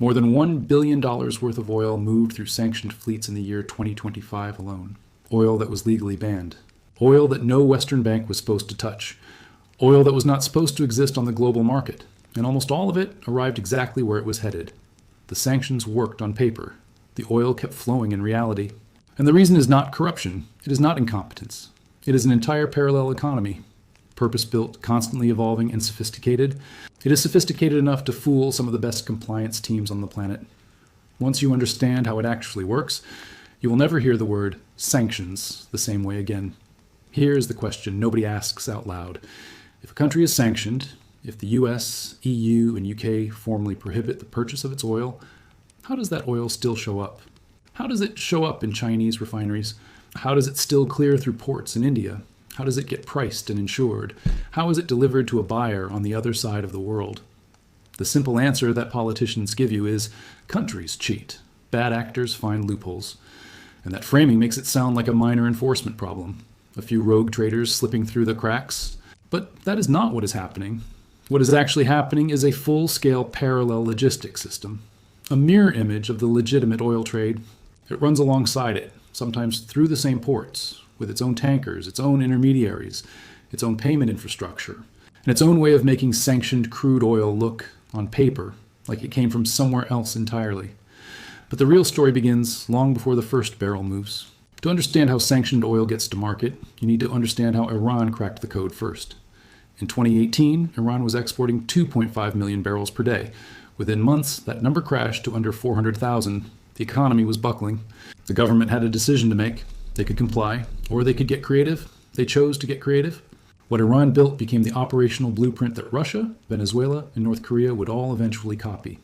More than $1 billion worth of oil moved through sanctioned fleets in the year 2025 alone. Oil that was legally banned. Oil that no Western bank was supposed to touch. Oil that was not supposed to exist on the global market. And almost all of it arrived exactly where it was headed. The sanctions worked on paper. The oil kept flowing in reality. And the reason is not corruption. It is not incompetence. It is an entire parallel economy. Purpose-built, constantly evolving, and sophisticated. It is sophisticated enough to fool some of the best compliance teams on the planet. Once you understand how it actually works, you will never hear the word sanctions the same way again. Here is the question nobody asks out loud. If a country is sanctioned, if the US, EU, and UK formally prohibit the purchase of its oil, how does that oil still show up? How does it show up in Chinese refineries? How does it still clear through ports in India? How does it get priced and insured? How is it delivered to a buyer on the other side of the world? The simple answer that politicians give you is countries cheat. Bad actors find loopholes. And that framing makes it sound like a minor enforcement problem. A few rogue traders slipping through the cracks. But that is not what is happening. What is actually happening is a full-scale parallel logistics system. A mirror image of the legitimate oil trade. It runs alongside it, sometimes through the same ports, with its own tankers, its own intermediaries, its own payment infrastructure, and its own way of making sanctioned crude oil look, on paper, like it came from somewhere else entirely. But the real story begins long before the first barrel moves. To understand how sanctioned oil gets to market, you need to understand how Iran cracked the code first. In 2018, Iran was exporting 2.5 million barrels per day. Within months, that number crashed to under 400,000. The economy was buckling. The government had a decision to make. They could comply, or they could get creative. They chose to get creative. What Iran built became the operational blueprint that Russia, Venezuela, and North Korea would all eventually copy.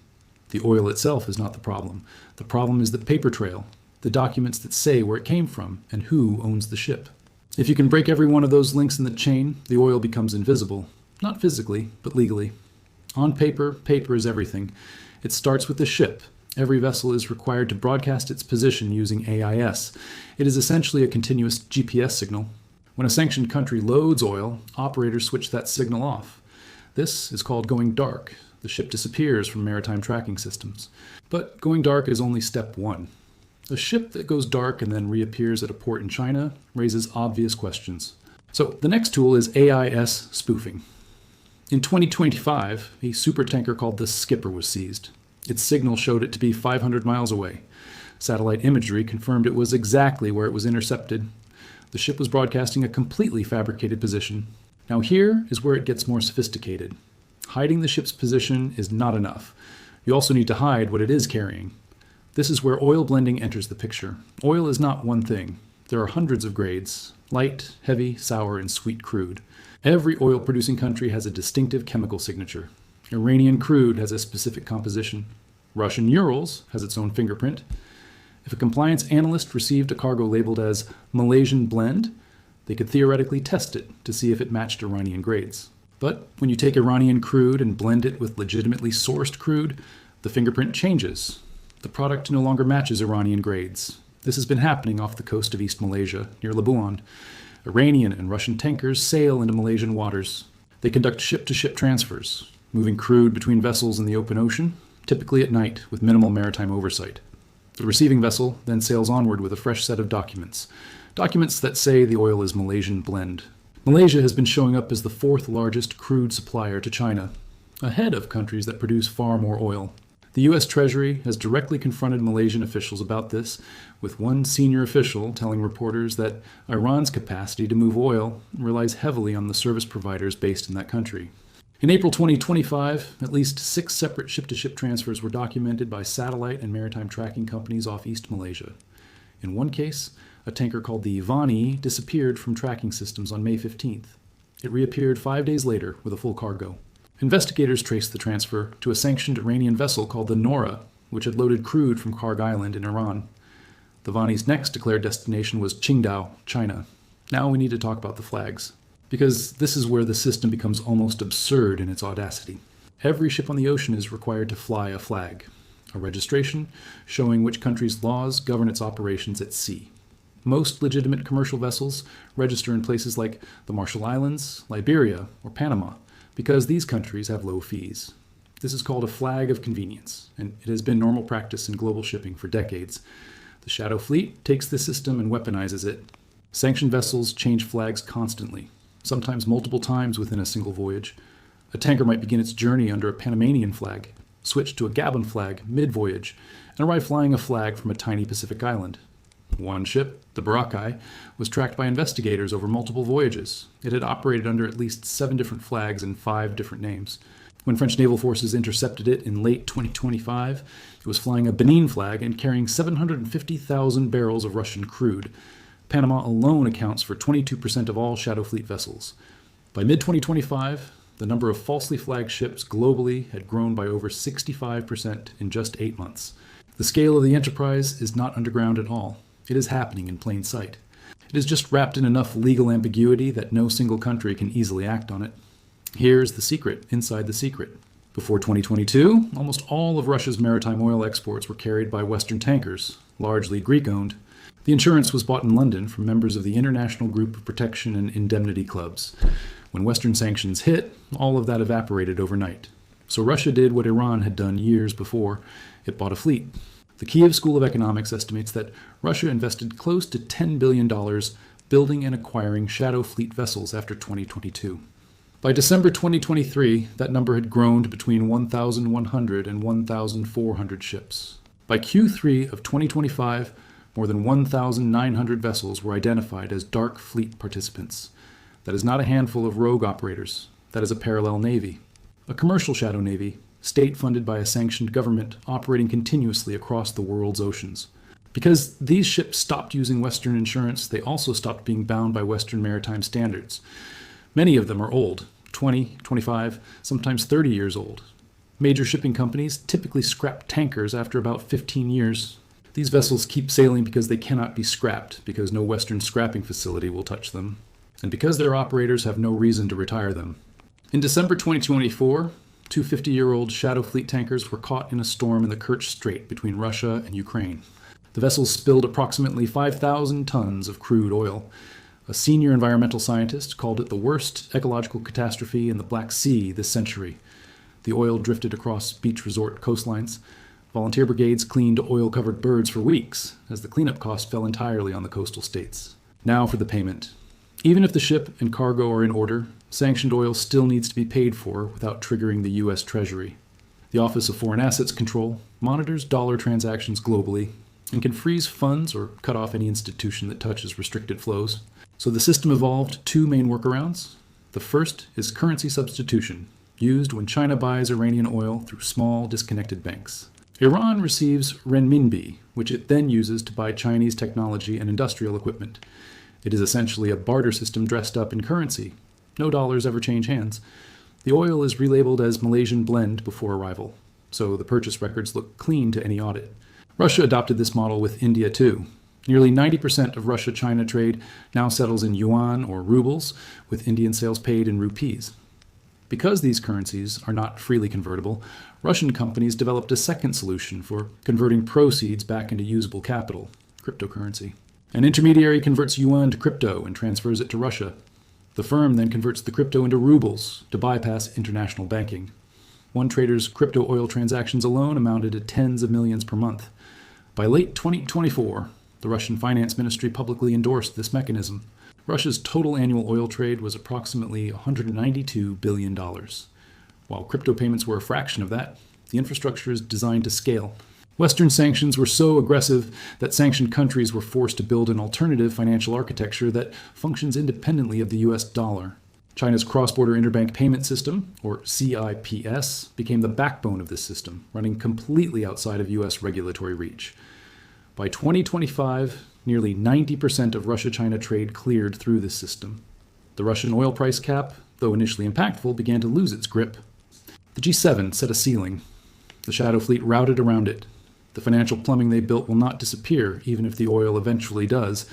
The oil itself is not the problem. The problem is the paper trail, the documents that say where it came from and who owns the ship. If you can break every one of those links in the chain, the oil becomes invisible. Not physically, but legally. On paper, paper is everything. It starts with the ship. Every vessel is required to broadcast its position using AIS. It is essentially a continuous GPS signal. When a sanctioned country loads oil, operators switch that signal off. This is called going dark. The ship disappears from maritime tracking systems. But going dark is only step one. A ship that goes dark and then reappears at a port in China raises obvious questions. So the next tool is AIS spoofing. In 2025, a supertanker called the Skipper was seized. Its signal showed it to be 500 miles away. Satellite imagery confirmed it was exactly where it was intercepted. The ship was broadcasting a completely fabricated position. Now here is where it gets more sophisticated. Hiding the ship's position is not enough. You also need to hide what it is carrying. This is where oil blending enters the picture. Oil is not one thing. There are hundreds of grades: light, heavy, sour, and sweet crude. Every oil-producing country has a distinctive chemical signature. Iranian crude has a specific composition. Russian Urals has its own fingerprint. If a compliance analyst received a cargo labeled as Malaysian Blend, they could theoretically test it to see if it matched Iranian grades. But when you take Iranian crude and blend it with legitimately sourced crude, the fingerprint changes. The product no longer matches Iranian grades. This has been happening off the coast of East Malaysia, near Labuan. Iranian and Russian tankers sail into Malaysian waters. They conduct ship-to-ship transfers, moving crude between vessels in the open ocean, typically at night with minimal maritime oversight. The receiving vessel then sails onward with a fresh set of documents. Documents that say the oil is Malaysian Blend. Malaysia has been showing up as the fourth largest crude supplier to China, ahead of countries that produce far more oil. The U.S. Treasury has directly confronted Malaysian officials about this, with one senior official telling reporters that Iran's capacity to move oil relies heavily on the service providers based in that country. In April 2025, at least 6 separate ship-to-ship transfers were documented by satellite and maritime tracking companies off East Malaysia. In one case, a tanker called the Vani disappeared from tracking systems on May 15th. It reappeared 5 days later with a full cargo. Investigators traced the transfer to a sanctioned Iranian vessel called the Nora, which had loaded crude from Karg Island in Iran. The Vani's next declared destination was Qingdao, China. Now we need to talk about the flags, because this is where the system becomes almost absurd in its audacity. Every ship on the ocean is required to fly a flag, a registration showing which country's laws govern its operations at sea. Most legitimate commercial vessels register in places like the Marshall Islands, Liberia, or Panama, because these countries have low fees. This is called a flag of convenience, and it has been normal practice in global shipping for decades. The Shadow Fleet takes this system and weaponizes it. Sanctioned vessels change flags constantly, sometimes multiple times within a single voyage. A tanker might begin its journey under a Panamanian flag, switch to a Gabon flag mid-voyage, and arrive flying a flag from a tiny Pacific island. One ship, the Boracay, was tracked by investigators over multiple voyages. It had operated under at least 7 different flags and 5 different names. When French naval forces intercepted it in late 2025, it was flying a Benin flag and carrying 750,000 barrels of Russian crude. Panama alone accounts for 22% of all Shadow Fleet vessels. By mid-2025, the number of falsely flagged ships globally had grown by over 65% in just 8 months. The scale of the enterprise is not underground at all. It is happening in plain sight. It is just wrapped in enough legal ambiguity that no single country can easily act on it. Here's the secret inside the secret. Before 2022, almost all of Russia's maritime oil exports were carried by Western tankers, largely Greek-owned. The insurance was bought in London from members of the International Group of Protection and Indemnity Clubs. When Western sanctions hit, all of that evaporated overnight. So Russia did what Iran had done years before. It bought a fleet. The Kiev School of Economics estimates that Russia invested close to $10 billion building and acquiring Shadow Fleet vessels after 2022. By December 2023, that number had grown to between 1,100 and 1,400 ships. By Q3 of 2025, more than 1,900 vessels were identified as dark fleet participants. That is not a handful of rogue operators. That is a parallel navy. A commercial shadow navy, state-funded by a sanctioned government operating continuously across the world's oceans. Because these ships stopped using Western insurance, they also stopped being bound by Western maritime standards. Many of them are old, 20, 25, sometimes 30 years old. Major shipping companies typically scrap tankers after about 15 years. These vessels keep sailing because they cannot be scrapped, because no Western scrapping facility will touch them, and because their operators have no reason to retire them. In December 2024, 2 50-year-old Shadow Fleet tankers were caught in a storm in the Kerch Strait between Russia and Ukraine. The vessels spilled approximately 5,000 tons of crude oil. A senior environmental scientist called it the worst ecological catastrophe in the Black Sea this century. The oil drifted across beach resort coastlines. Volunteer brigades cleaned oil-covered birds for weeks, as the cleanup cost fell entirely on the coastal states. Now for the payment. Even if the ship and cargo are in order, sanctioned oil still needs to be paid for without triggering the U.S. Treasury. The Office of Foreign Assets Control monitors dollar transactions globally and can freeze funds or cut off any institution that touches restricted flows. So the system evolved 2 main workarounds. The first is currency substitution, used when China buys Iranian oil through small, disconnected banks. Iran receives renminbi, which it then uses to buy Chinese technology and industrial equipment. It is essentially a barter system dressed up in currency. No dollars ever change hands. The oil is relabeled as Malaysian Blend before arrival, so the purchase records look clean to any audit. Russia adopted this model with India too. Nearly 90% of Russia-China trade now settles in yuan or rubles, with Indian sales paid in rupees. Because these currencies are not freely convertible, Russian companies developed a second solution for converting proceeds back into usable capital, cryptocurrency. An intermediary converts yuan to crypto and transfers it to Russia. The firm then converts the crypto into rubles to bypass international banking. One trader's crypto oil transactions alone amounted to tens of millions per month. By late 2024, the Russian Finance Ministry publicly endorsed this mechanism. Russia's total annual oil trade was approximately $192 billion. While crypto payments were a fraction of that, the infrastructure is designed to scale. Western sanctions were so aggressive that sanctioned countries were forced to build an alternative financial architecture that functions independently of the US dollar. China's cross-border interbank payment system, or CIPS, became the backbone of this system, running completely outside of US regulatory reach. By 2025, nearly 90% of Russia-China trade cleared through this system. The Russian oil price cap, though initially impactful, began to lose its grip. The G7 set a ceiling. The Shadow Fleet routed around it. The financial plumbing they built will not disappear, even if the oil eventually does.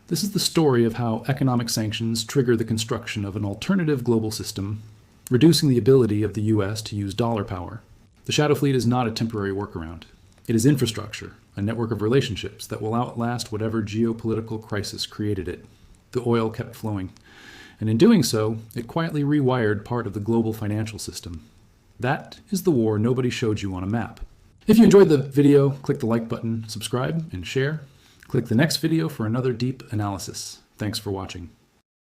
This is the story of how economic sanctions trigger the construction of an alternative global system, reducing the ability of the U.S. to use dollar power. The Shadow Fleet is not a temporary workaround. It is infrastructure, a network of relationships that will outlast whatever geopolitical crisis created it. The oil kept flowing, and in doing so, it quietly rewired part of the global financial system. That is the war nobody showed you on a map. If you enjoyed the video, click the like button, subscribe, and share. Click the next video for another deep analysis. Thanks for watching.